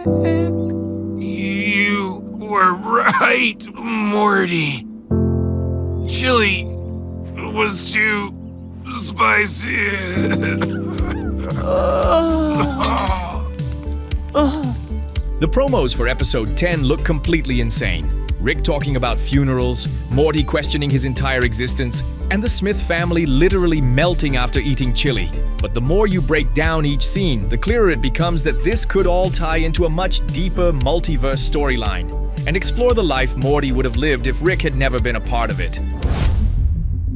You were right, Morty. Chili was too spicy. The promos for episode 10 look completely insane. Rick talking about funerals, Morty questioning his entire existence, and the Smith family literally melting after eating chili. But the more you break down each scene, the clearer it becomes that this could all tie into a much deeper multiverse storyline and explore the life Morty would have lived if Rick had never been a part of it.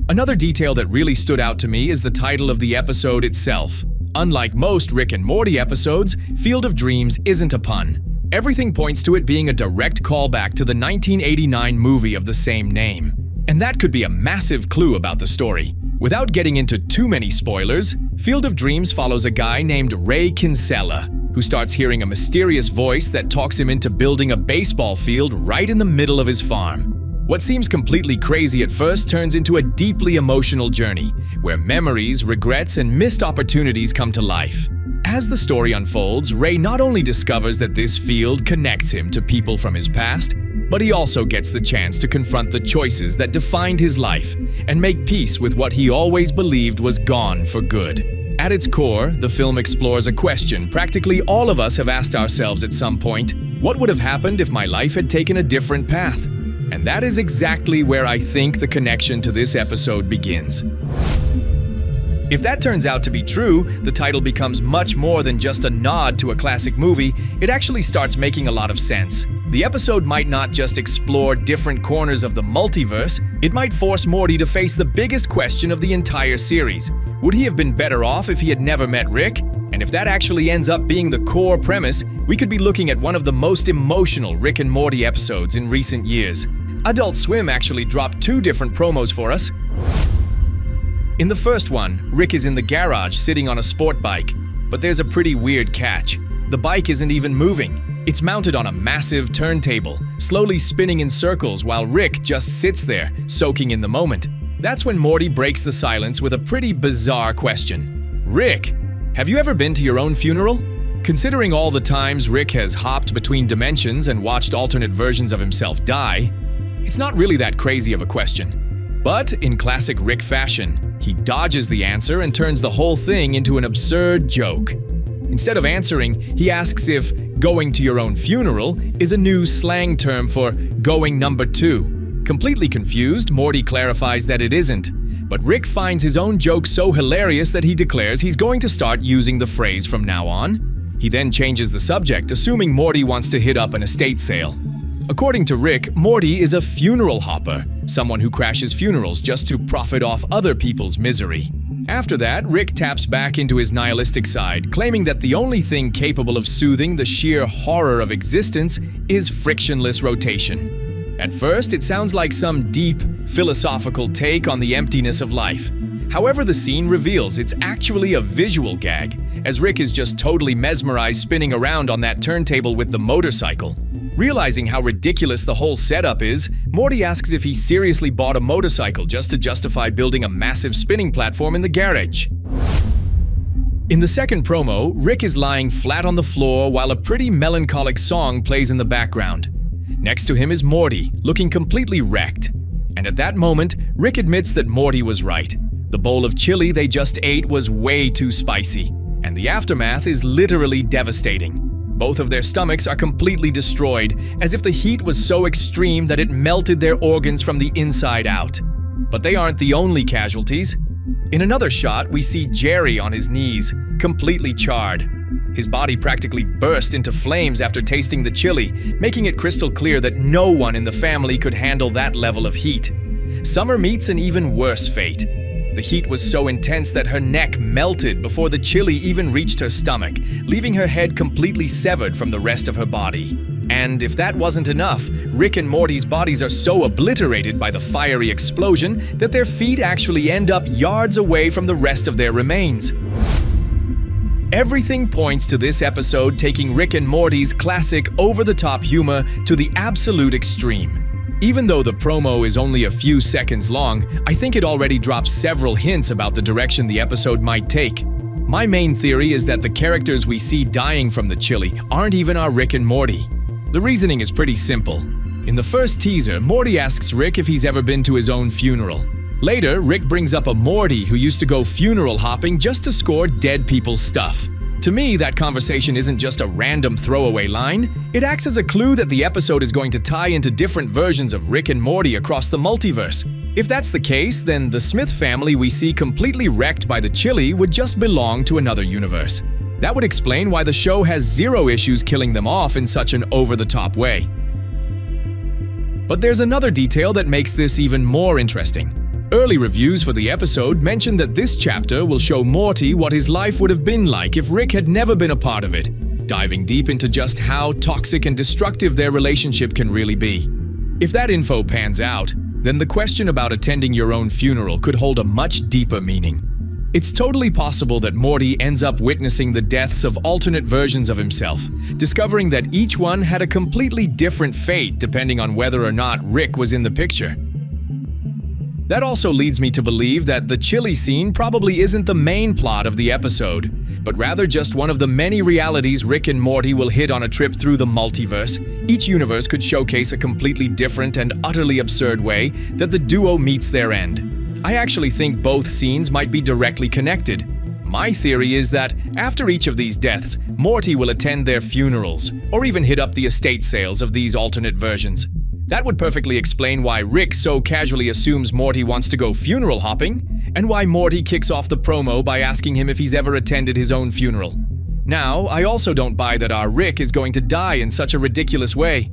Another detail that really stood out to me is the title of the episode itself. Unlike most Rick and Morty episodes, Field of Dreams isn't a pun. Everything points to it being a direct callback to the 1989 movie of the same name. And that could be a massive clue about the story. Without getting into too many spoilers, Field of Dreams follows a guy named Ray Kinsella, who starts hearing a mysterious voice that talks him into building a baseball field right in the middle of his farm. What seems completely crazy at first turns into a deeply emotional journey, where memories, regrets, and missed opportunities come to life. As the story unfolds, Ray not only discovers that this field connects him to people from his past, but he also gets the chance to confront the choices that defined his life and make peace with what he always believed was gone for good. At its core, the film explores a question practically all of us have asked ourselves at some point: what would have happened if my life had taken a different path? And that is exactly where I think the connection to this episode begins. If that turns out to be true, the title becomes much more than just a nod to a classic movie. It actually starts making a lot of sense. The episode might not just explore different corners of the multiverse, it might force Morty to face the biggest question of the entire series. Would he have been better off if he had never met Rick? And if that actually ends up being the core premise, we could be looking at one of the most emotional Rick and Morty episodes in recent years. Adult Swim actually dropped 2 different promos for us. In the first one, Rick is in the garage sitting on a sport bike, but there's a pretty weird catch. The bike isn't even moving. It's mounted on a massive turntable, slowly spinning in circles while Rick just sits there, soaking in the moment. That's when Morty breaks the silence with a pretty bizarre question. Rick, have you ever been to your own funeral? Considering all the times Rick has hopped between dimensions and watched alternate versions of himself die, it's not really that crazy of a question. But in classic Rick fashion, he dodges the answer and turns the whole thing into an absurd joke. Instead of answering, he asks if going to your own funeral is a new slang term for going number 2. Completely confused, Morty clarifies that it isn't. But Rick finds his own joke so hilarious that he declares he's going to start using the phrase from now on. He then changes the subject, assuming Morty wants to hit up an estate sale. According to Rick, Morty is a funeral hopper, someone who crashes funerals just to profit off other people's misery. After that, Rick taps back into his nihilistic side, claiming that the only thing capable of soothing the sheer horror of existence is frictionless rotation. At first, it sounds like some deep, philosophical take on the emptiness of life. However, the scene reveals it's actually a visual gag, as Rick is just totally mesmerized spinning around on that turntable with the motorcycle. Realizing how ridiculous the whole setup is, Morty asks if he seriously bought a motorcycle just to justify building a massive spinning platform in the garage. In the second promo, Rick is lying flat on the floor while a pretty melancholic song plays in the background. Next to him is Morty, looking completely wrecked. And at that moment, Rick admits that Morty was right. The bowl of chili they just ate was way too spicy, and the aftermath is literally devastating. Both of their stomachs are completely destroyed, as if the heat was so extreme that it melted their organs from the inside out. But they aren't the only casualties. In another shot, we see Jerry on his knees, completely charred. His body practically burst into flames after tasting the chili, making it crystal clear that no one in the family could handle that level of heat. Summer meets an even worse fate. The heat was so intense that her neck melted before the chili even reached her stomach, leaving her head completely severed from the rest of her body. And if that wasn't enough, Rick and Morty's bodies are so obliterated by the fiery explosion that their feet actually end up yards away from the rest of their remains. Everything points to this episode taking Rick and Morty's classic over-the-top humor to the absolute extreme. Even though the promo is only a few seconds long, I think it already drops several hints about the direction the episode might take. My main theory is that the characters we see dying from the chili aren't even our Rick and Morty. The reasoning is pretty simple. In the first teaser, Morty asks Rick if he's ever been to his own funeral. Later, Rick brings up a Morty who used to go funeral hopping just to score dead people's stuff. To me, that conversation isn't just a random throwaway line. It acts as a clue that the episode is going to tie into different versions of Rick and Morty across the multiverse. If that's the case, then the Smith family we see completely wrecked by the chili would just belong to another universe. That would explain why the show has zero issues killing them off in such an over-the-top way. But there's another detail that makes this even more interesting. Early reviews for the episode mention that this chapter will show Morty what his life would have been like if Rick had never been a part of it, diving deep into just how toxic and destructive their relationship can really be. If that info pans out, then the question about attending your own funeral could hold a much deeper meaning. It's totally possible that Morty ends up witnessing the deaths of alternate versions of himself, discovering that each one had a completely different fate depending on whether or not Rick was in the picture. That also leads me to believe that the chili scene probably isn't the main plot of the episode, but rather just one of the many realities Rick and Morty will hit on a trip through the multiverse. Each universe could showcase a completely different and utterly absurd way that the duo meets their end. I actually think both scenes might be directly connected. My theory is that after each of these deaths, Morty will attend their funerals, or even hit up the estate sales of these alternate versions. That would perfectly explain why Rick so casually assumes Morty wants to go funeral hopping, and why Morty kicks off the promo by asking him if he's ever attended his own funeral. Now, I also don't buy that our Rick is going to die in such a ridiculous way.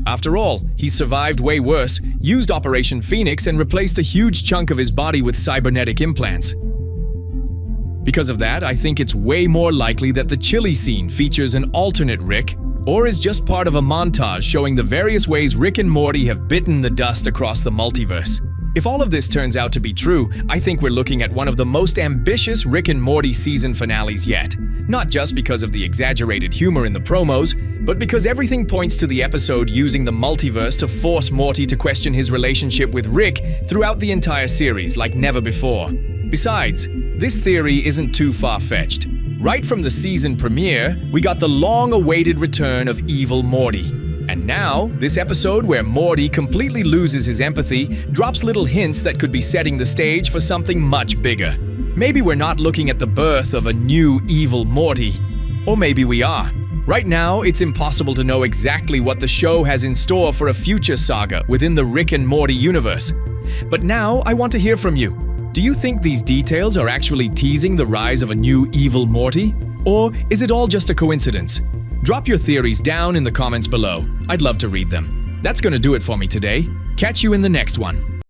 After all, he survived way worse, used Operation Phoenix, and replaced a huge chunk of his body with cybernetic implants. Because of that, I think it's way more likely that the chili scene features an alternate Rick, or is just part of a montage showing the various ways Rick and Morty have bitten the dust across the multiverse. If all of this turns out to be true, I think we're looking at one of the most ambitious Rick and Morty season finales yet. Not just because of the exaggerated humor in the promos, but because everything points to the episode using the multiverse to force Morty to question his relationship with Rick throughout the entire series like never before. Besides, this theory isn't too far-fetched. Right from the season premiere, we got the long-awaited return of evil Morty. And now, this episode where Morty completely loses his empathy drops little hints that could be setting the stage for something much bigger. Maybe we're not looking at the birth of a new evil Morty. Or maybe we are. Right now, it's impossible to know exactly what the show has in store for a future saga within the Rick and Morty universe. But now, I want to hear from you. Do you think these details are actually teasing the rise of a new evil Morty? Or is it all just a coincidence? Drop your theories down in the comments below. I'd love to read them. That's gonna do it for me today. Catch you in the next one.